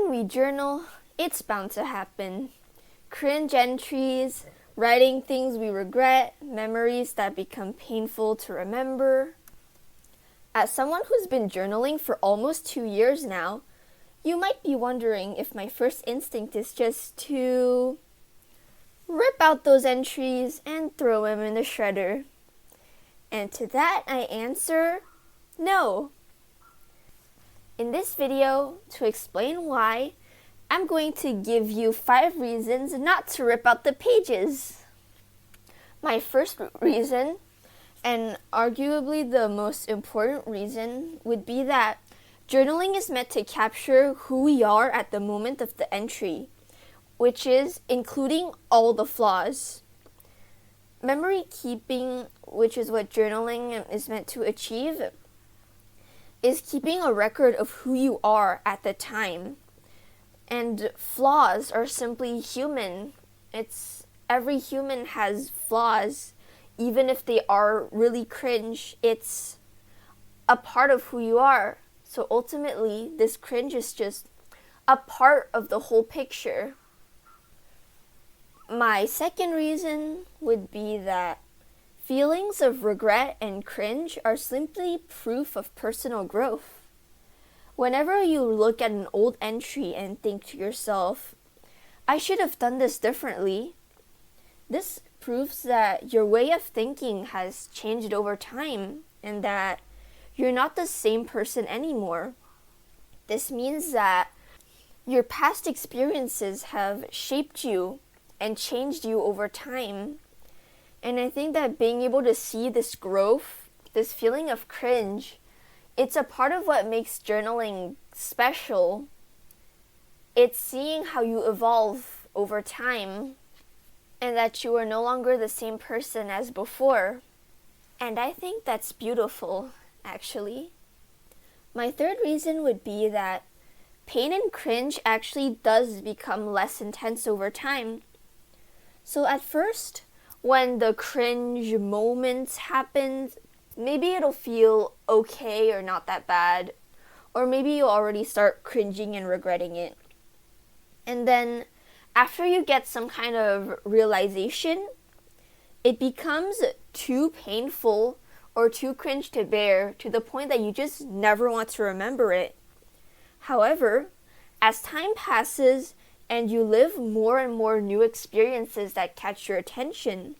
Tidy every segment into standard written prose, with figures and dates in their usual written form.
when we journal, it's bound to happen. Cringe entries, writing things we regret, memories that become painful to remember. As someone who's been journaling for almost 2 years now, you might be wondering if my first instinct is just to rip out those entries and throw them in the shredder. And to that I answer, no. In this video, to explain why, I'm going to give you 5 reasons not to rip out the pages. My first reason, and arguably the most important reason, would be that journaling is meant to capture who we are at the moment of the entry, which is including all the flaws. Memory keeping, which is what journaling is meant to achieve, is keeping a record of who you are at the time. And flaws are simply human. Every human has flaws. Even if they are really cringe, it's a part of who you are. So ultimately, this cringe is just a part of the whole picture. My second reason would be that feelings of regret and cringe are simply proof of personal growth. Whenever you look at an old entry and think to yourself, I should have done this differently, this proves that your way of thinking has changed over time and that you're not the same person anymore. This means that your past experiences have shaped you and changed you over time. And I think that being able to see this growth, this feeling of cringe, it's a part of what makes journaling special. It's seeing how you evolve over time and that you are no longer the same person as before. And I think that's beautiful, actually. My third reason would be that pain and cringe actually does become less intense over time. So at first, when the cringe moments happen, maybe it'll feel okay or not that bad, or maybe you'll already start cringing and regretting it. And then after you get some kind of realization, it becomes too painful or too cringe to bear to the point that you just never want to remember it. However, as time passes and you live more and more new experiences that catch your attention,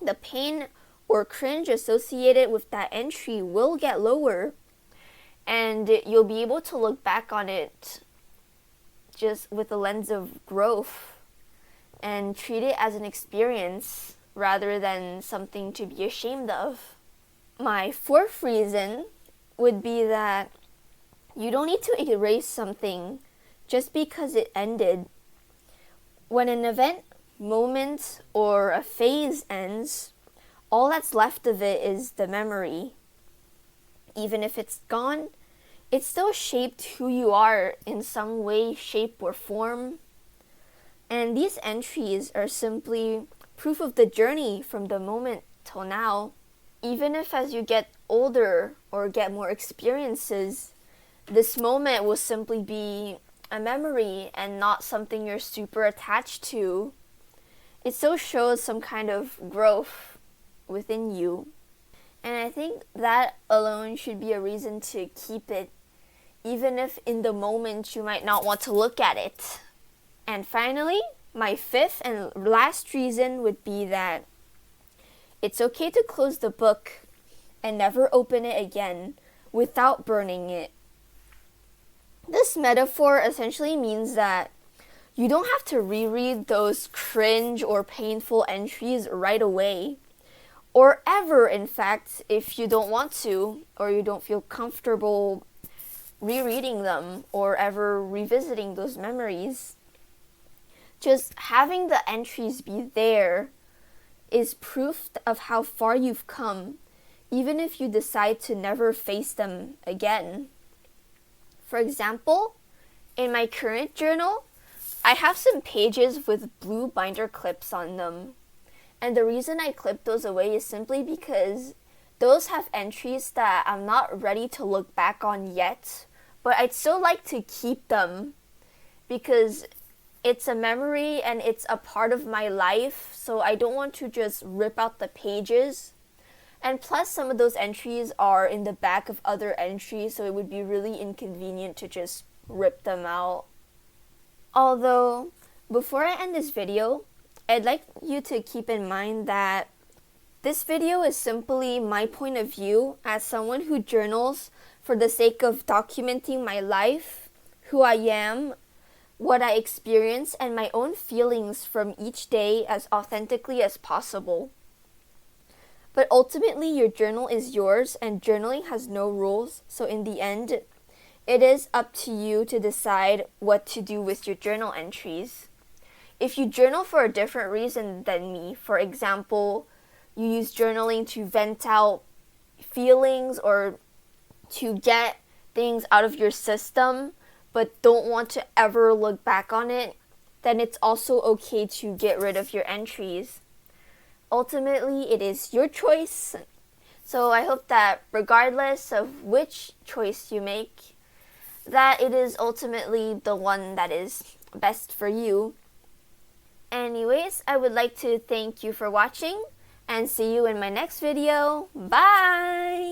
the pain or cringe associated with that entry will get lower, and you'll be able to look back on it just with a lens of growth and treat it as an experience rather than something to be ashamed of. My fourth reason would be that you don't need to erase something just because it ended. When an event, moment, or a phase ends, all that's left of it is the memory. Even if it's gone, it still shaped who you are in some way, shape, or form. And these entries are simply proof of the journey from the moment till now. Even if as you get older or get more experiences, this moment will simply be a memory and not something you're super attached to. It still shows some kind of growth within you. And I think that alone should be a reason to keep it, even if in the moment you might not want to look at it. And finally, my fifth and last reason would be that it's okay to close the book and never open it again without burning it. This metaphor essentially means that you don't have to reread those cringe or painful entries right away, or ever, in fact, if you don't want to, or you don't feel comfortable rereading them or ever revisiting those memories. Just having the entries be there is proof of how far you've come, even if you decide to never face them again. For example, in my current journal, I have some pages with blue binder clips on them. And the reason I clipped those away is simply because those have entries that I'm not ready to look back on yet, but I'd still like to keep them. because it's a memory and it's a part of my life, so I don't want to just rip out the pages. And plus, some of those entries are in the back of other entries, so it would be really inconvenient to just rip them out. Although, before I end this video, I'd like you to keep in mind that this video is simply my point of view as someone who journals for the sake of documenting my life, who I am, what I experience, and my own feelings from each day as authentically as possible. But ultimately, your journal is yours, and journaling has no rules, so in the end, it is up to you to decide what to do with your journal entries. If you journal for a different reason than me, for example, you use journaling to vent out feelings or to get things out of your system, but don't want to ever look back on it, then it's also okay to get rid of your entries. Ultimately, it is your choice. So I hope that regardless of which choice you make, that it is ultimately the one that is best for you. Anyways, I would like to thank you for watching and see you in my next video. Bye!